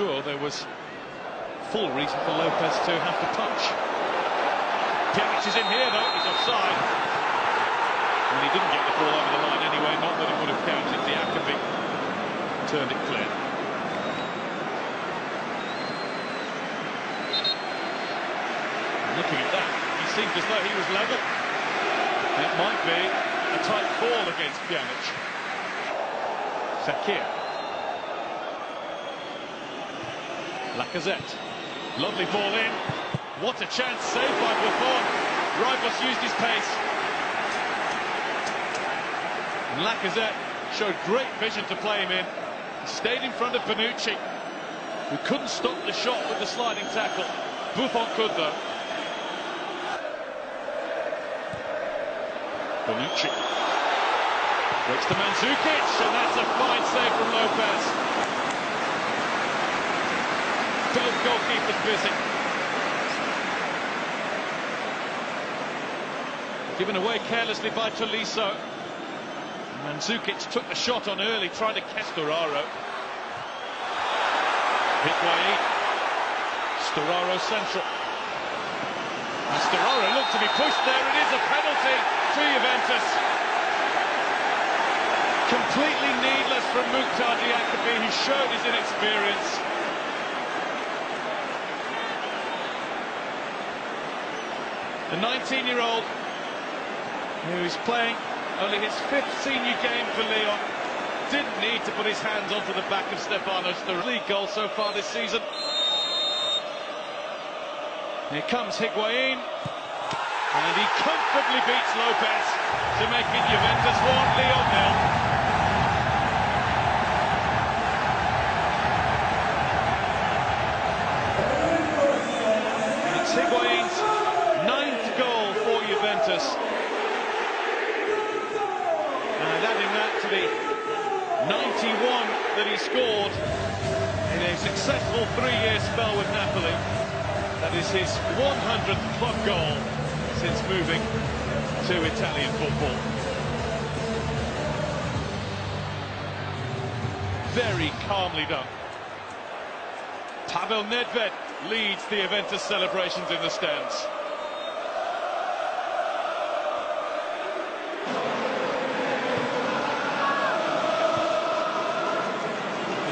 sure there was full reason for Lopez to have to punch. Pjanic is in here though, he's offside. And he didn't get the ball over the line anyway, not that it would have counted. The Diakabi turned it clear. And looking at that, he seemed as though he was level. It might be a tight ball against Pjanic. Sakir. Lacazette. Lovely ball in. What a chance, saved by Buffon. Ribos used his pace. And Lacazette showed great vision to play him in. He stayed in front of Bonucci, who couldn't stop the shot with the sliding tackle. Buffon could though. Bonucci. Breaks to Mandzukic, and that's a fine save from Lopez. Both goalkeepers busy. Given away carelessly by Tolisso. Mandzukic took the shot on early, trying to catch Storaro. Higuain. Storaro central. And Storaro looked to be pushed there. It is a penalty to Juventus. Completely needless from Mukhtar Diakabi, who showed his inexperience. The 19-year-old, who is playing only his 5th senior game for Lyon, didn't need to put his hands onto the back of Stefano's league goal so far this season. Here comes Higuain, and he comfortably beats Lopez to make it Juventus 1, Lyon 0. It's Higuain's 9th goal for Juventus. And adding that to the 91 that he scored in a successful 3-year spell with Napoli. That is his 100th club goal since moving to Italian football. Very calmly done. Pavel Nedved leads the Juventus celebrations in the stands.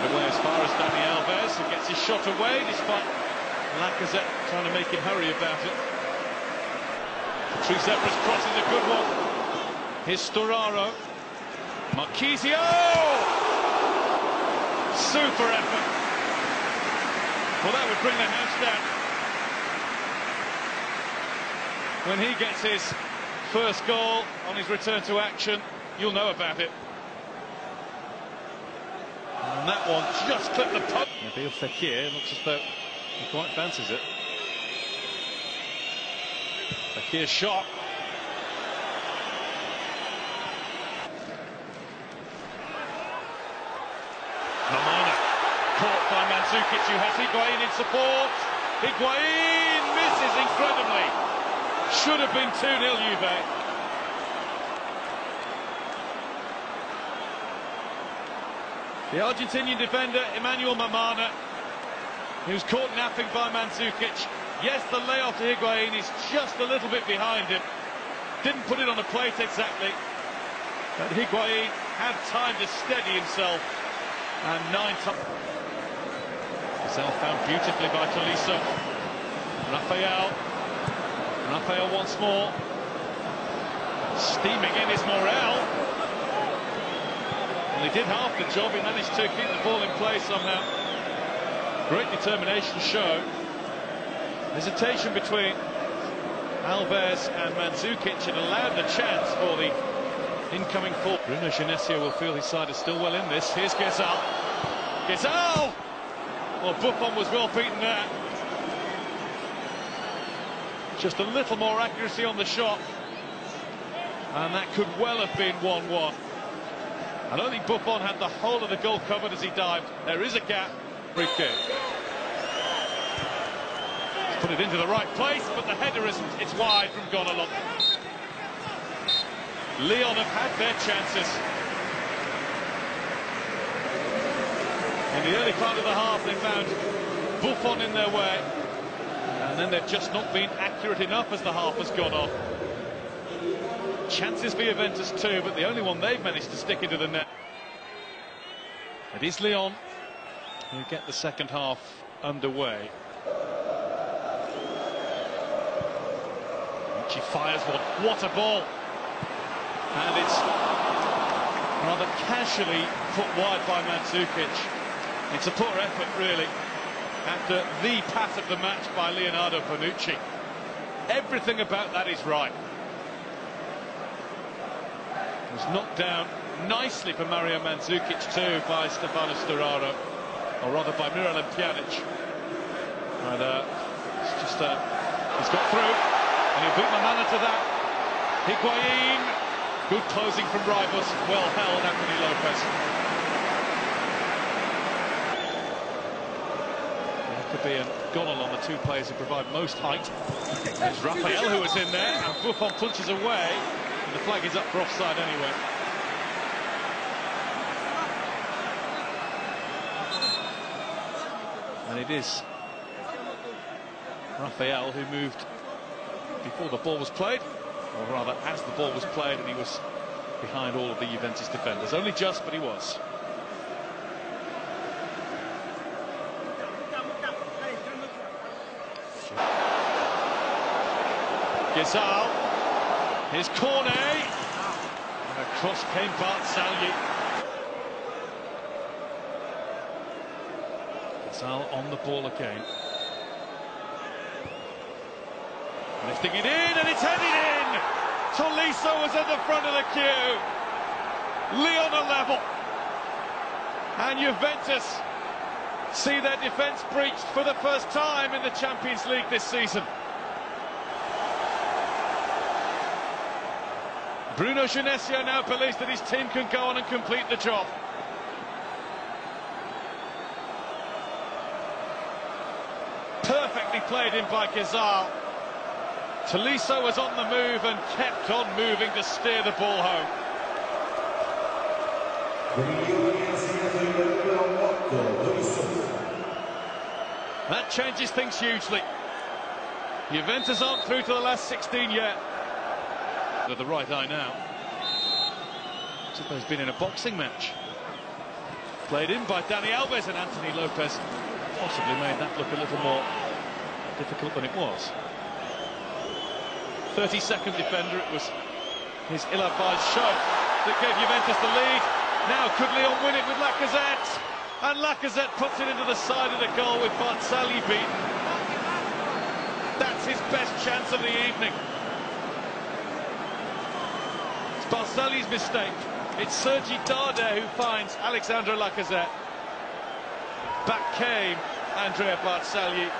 As far as Dani Alves, who gets his shot away despite Lacazette trying to make him hurry about it. Trizeppra's cross is a good one. Here's Storaro. Marchisio! Super effort. Well, that would bring the house down. When he gets his first goal on his return to action, you'll know about it. And that one just clipped the post. Nabil Fekir looks as though he quite fancies it. Fekir's shot. Mamana caught by Mandzukic, who has Higuain in support. Higuain misses incredibly. Should have been 2-0 Juve. The Argentinian defender, Emmanuel Mamana, who's caught napping by Mandzukic. Yes, the layoff to Higuain is just a little bit behind him. Didn't put it on the plate exactly. But Higuain had time to steady himself. And 9 times. Giselle found beautifully by Tolisso. Rafael once more. Steaming in is Morel. Well, he did half the job. He managed to keep the ball in play somehow. Great determination shown. Hesitation between Alves and Mandzukic, and allowed the chance for the incoming forward. Bruno Genesio will feel his side is still well in this. Here's Gezal. Gezal! Well, Buffon was well beaten there. Just a little more accuracy on the shot. And that could well have been 1-1. I don't think Buffon had the whole of the goal covered as he dived. There is a gap. Free kick. Put it into the right place, but the header isn't. It's wide from Gonalon. Lyon have had their chances. In the early part of the half, they found Buffon in their way, and then they've just not been accurate enough as the half has gone on. Chances for Juventus too, but the only one they've managed to stick into the net. It is Lyon who get the second half underway. She fires one. What a ball! And it's rather casually put wide by Mandzukic. It's a poor effort, really, after the pass of the match by Leonardo Bonucci. Everything about that is right. It was knocked down nicely for Mario Mandzukic too by Stefano Sturaro, or rather by Miralem Pjanic. And it's just he's got through, and he'll beat Mamana to that. Higuain, good closing from Rivas, well held Anthony Lopez. Jacobi and Gonal on the two players who provide most height. There's Raphael who was in there, and Buffon punches away, and the flag is up for offside anyway. And it is Raphael who moved before the ball was played, or rather as the ball was played, and he was behind all of the Juventus defenders. Only just, but he was. Ghezal, here's Cornet, and across came Bartsalyi. Ghezal on the ball again. Lifting it in, and it's headed in! Tolisso was at the front of the queue. Lyon are level. And Juventus see their defence breached for the first time in the Champions League this season. Bruno Genesio now believes that his team can go on and complete the job. Perfectly played in by Ghezal. Tolisso was on the move and kept on moving to steer the ball home. That changes things hugely. Juventus aren't through to the last 16 yet. To the right eye now. As if he's been in a boxing match. Played in by Dani Alves, and Anthony Lopez possibly made that look a little more difficult than it was. 32nd defender, it was his ill-advised shove that gave Juventus the lead. Now could Lyon win it with Lacazette? And Lacazette puts it into the side of the goal with Bartsalyi beaten. That's his best chance of the evening. It's Bartsalyi's mistake. It's Sergi Darder who finds Alexandre Lacazette. Back came Andrea Bartsalyi,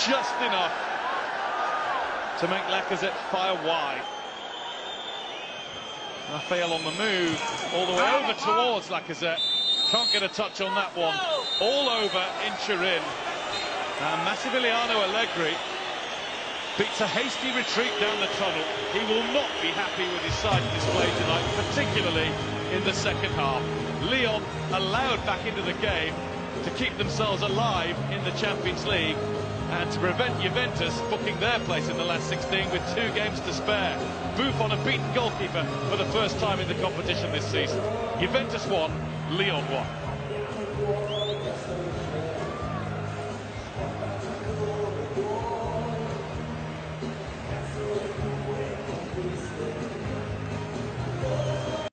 just enough to make Lacazette fire wide. Raphael on the move, all the way over towards Lacazette. Can't get a touch on that one. All over in Turin. And Massimiliano Allegri beats a hasty retreat down the tunnel. He will not be happy with his side display tonight, particularly in the second half. Lyon allowed back into the game to keep themselves alive in the Champions League, and to prevent Juventus booking their place in the last 16 with 2 games to spare. Buffon a beaten goalkeeper for the first time in the competition this season. Juventus won, Lyon won.